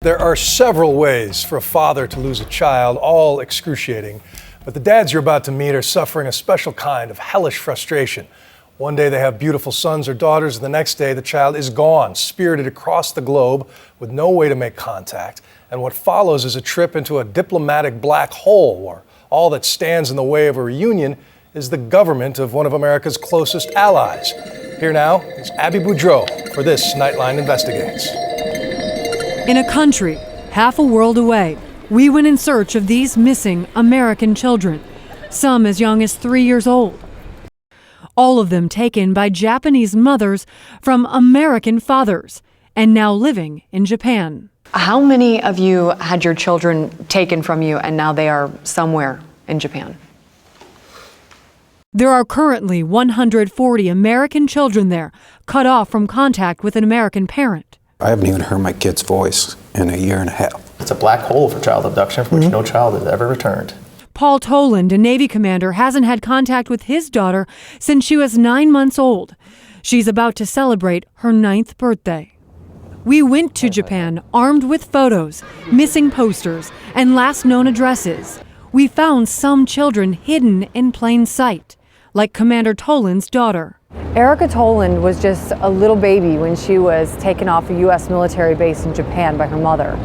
There are several ways for a father to lose a child, all excruciating. But the dads you're about to meet are suffering a special kind of hellish frustration. One day they have beautiful sons or daughters, and the next day the child is gone, spirited across the globe with no way to make contact. And what follows is a trip into a diplomatic black hole where all that stands in the way of a reunion is the government of one of America's closest allies. Here now is Abby Boudreau for this Nightline Investigates. In a country half a world away, we went in search of these missing American children, some as young as 3 years old. All of them taken by Japanese mothers from American fathers and now living in Japan. How many of you had your children taken from you and now they are somewhere in Japan? There are currently 140 American children there, cut off from contact with an American parent. I haven't even heard my kid's voice in a year and a half. It's a black hole for child abduction from which no child has ever returned. Paul Toland, a Navy commander, hasn't had contact with his daughter since she was 9 months old. She's about to celebrate her 9th birthday. We went to Japan armed with photos, missing posters, and last known addresses. We found some children hidden in plain sight, like Commander Toland's daughter. Erica Toland was just a little baby when she was taken off a U.S. military base in Japan by her mother.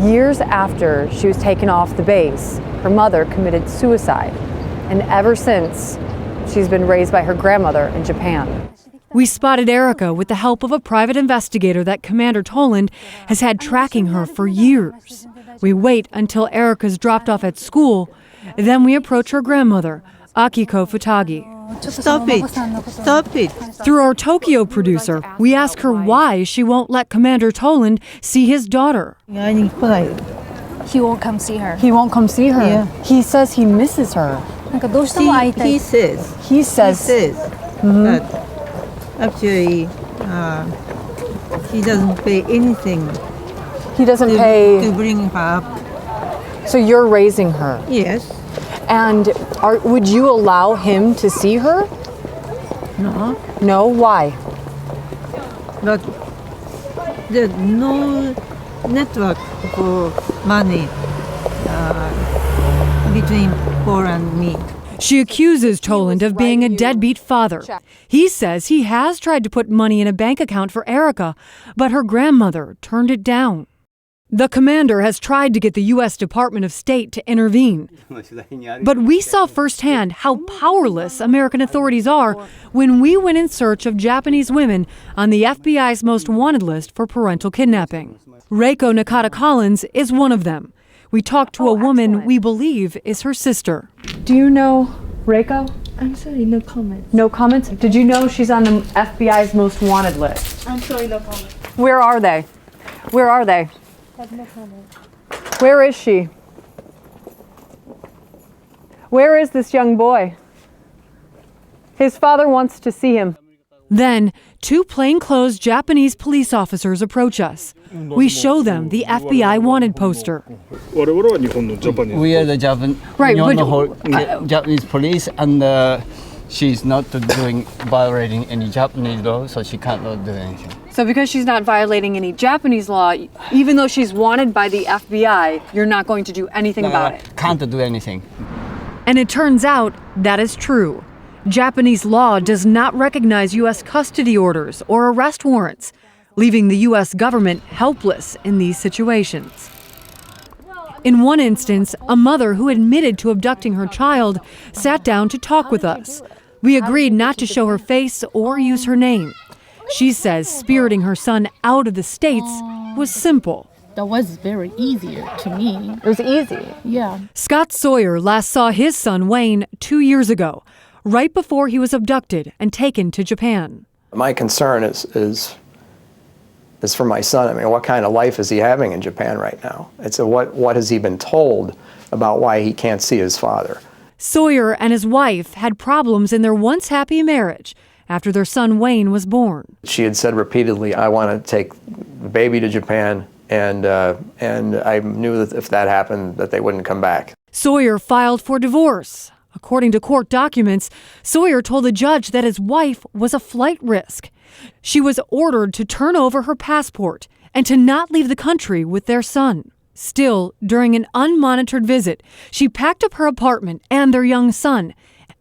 Years after she was taken off the base, her mother committed suicide. And ever since, she's been raised by her grandmother in Japan. We spotted Erica with the help of a private investigator that Commander Toland has had tracking her for years. We wait until Erica's dropped off at school, then we approach her grandmother, Akiko Futagi. Stop it. Stop it. Through our Tokyo producer, we ask her why she won't let Commander Toland see his daughter. He won't come see her. He won't come see her? Yeah. He says he misses her. He says. But actually, he doesn't pay anything. He doesn't pay to bring her up. So you're raising her? Yes. And would you allow him to see her? No. No? Why? But there's no network for money between Paul and me. She accuses Toland of being a deadbeat father. He says he has tried to put money in a bank account for Erica, but her grandmother turned it down. The commander has tried to get the U.S. Department of State to intervene. But we saw firsthand how powerless American authorities are when we went in search of Japanese women on the FBI's most wanted list for parental kidnapping. Reiko Nakata Collins is one of them. We talked to a woman we believe is her sister. Do you know Reiko? I'm sorry, no comment. No comments? Did you know she's on the FBI's most wanted list? I'm sorry, no comment. Where are they? Where are they? I have no comment. Where is she? Where is this young boy? His father wants to see him. Then, 2 plainclothes Japanese police officers approach us. We show them the FBI wanted poster. We are the Japanese police, and she's not violating any Japanese law, so she cannot do anything. So because she's not violating any Japanese law, even though she's wanted by the FBI, you're not going to do anything about it? Can't do anything. And it turns out that is true. Japanese law does not recognize U.S. custody orders or arrest warrants, leaving the U.S. government helpless in these situations. In one instance, a mother who admitted to abducting her child sat down to talk with us. We agreed not to show her face or use her name. She says spiriting her son out of the States was simple. That was very easier to me. It was easy. Yeah. Scott Sawyer last saw his son Wayne 2 years ago, right before he was abducted and taken to Japan. My concern is for my son. I mean, what kind of life is he having in Japan right now? It's what has he been told about why he can't see his father? Sawyer and his wife had problems in their once happy marriage after their son Wayne was born. She had said repeatedly, I want to take the baby to Japan, and I knew that if that happened, that they wouldn't come back. Sawyer filed for divorce. According to court documents, Sawyer told the judge that his wife was a flight risk. She was ordered to turn over her passport and to not leave the country with their son. Still, during an unmonitored visit, she packed up her apartment and their young son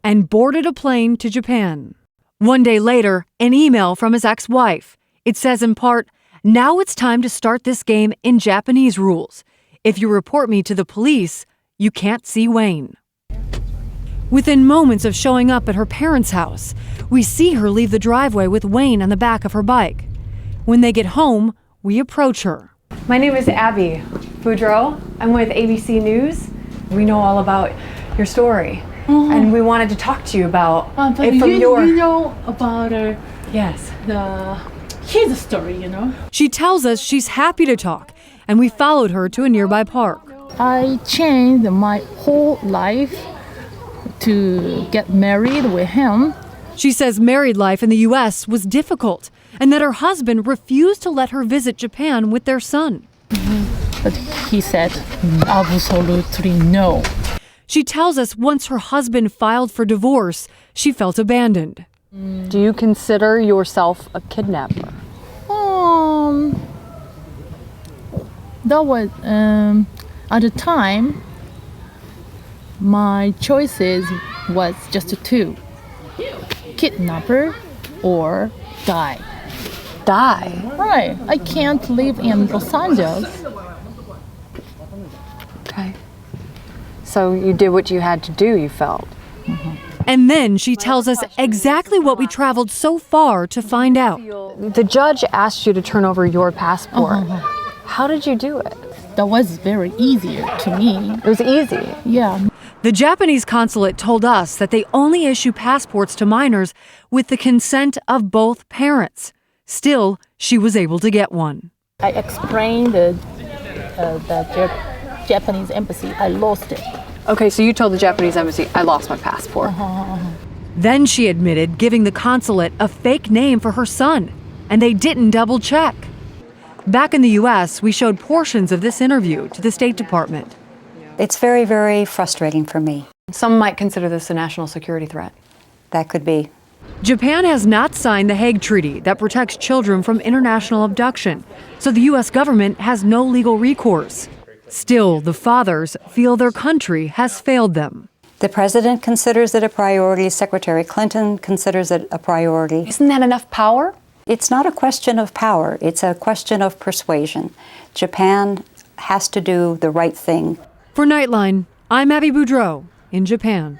and boarded a plane to Japan. One day later, an email from his ex-wife. It says in part, "Now it's time to start this game in Japanese rules. If you report me to the police, you can't see Wayne." Within moments of showing up at her parents' house, we see her leave the driveway with Wayne on the back of her bike. When they get home, we approach her. My name is Abby Boudreau. I'm with ABC News. We know all about your story, and we wanted to talk to you about But it from you your. know about Yes. his story, you know. She tells us she's happy to talk, and we followed her to a nearby park. I changed my whole life to get married with him. She says married life in the U.S. was difficult, and that her husband refused to let her visit Japan with their son. But he said absolutely no. She tells us once her husband filed for divorce, she felt abandoned. Do you consider yourself a kidnapper? That was at the time. My choices was just two: kidnapper or die. Die. Right. I can't live in Los Angeles. Okay. So you did what you had to do, you felt. And then she tells us exactly what we traveled so far to find out. The judge asked you to turn over your passport. How did you do it? That was very easier to me. It was easy. Yeah. The Japanese consulate told us that they only issue passports to minors with the consent of both parents. Still, she was able to get one. I explained the Japanese embassy. I lost it. Okay, so you told the Japanese embassy, I lost my passport. Then she admitted giving the consulate a fake name for her son, and they didn't double check. Back in the U.S., we showed portions of this interview to the State Department. It's very, very frustrating for me. Some might consider this a national security threat. That could be. Japan has not signed the Hague Treaty that protects children from international abduction, so the U.S. government has no legal recourse. Still, the fathers feel their country has failed them. The president considers it a priority. Secretary Clinton considers it a priority. Isn't that enough power? It's not a question of power. It's a question of persuasion. Japan has to do the right thing. For Nightline, I'm Abby Boudreau in Japan.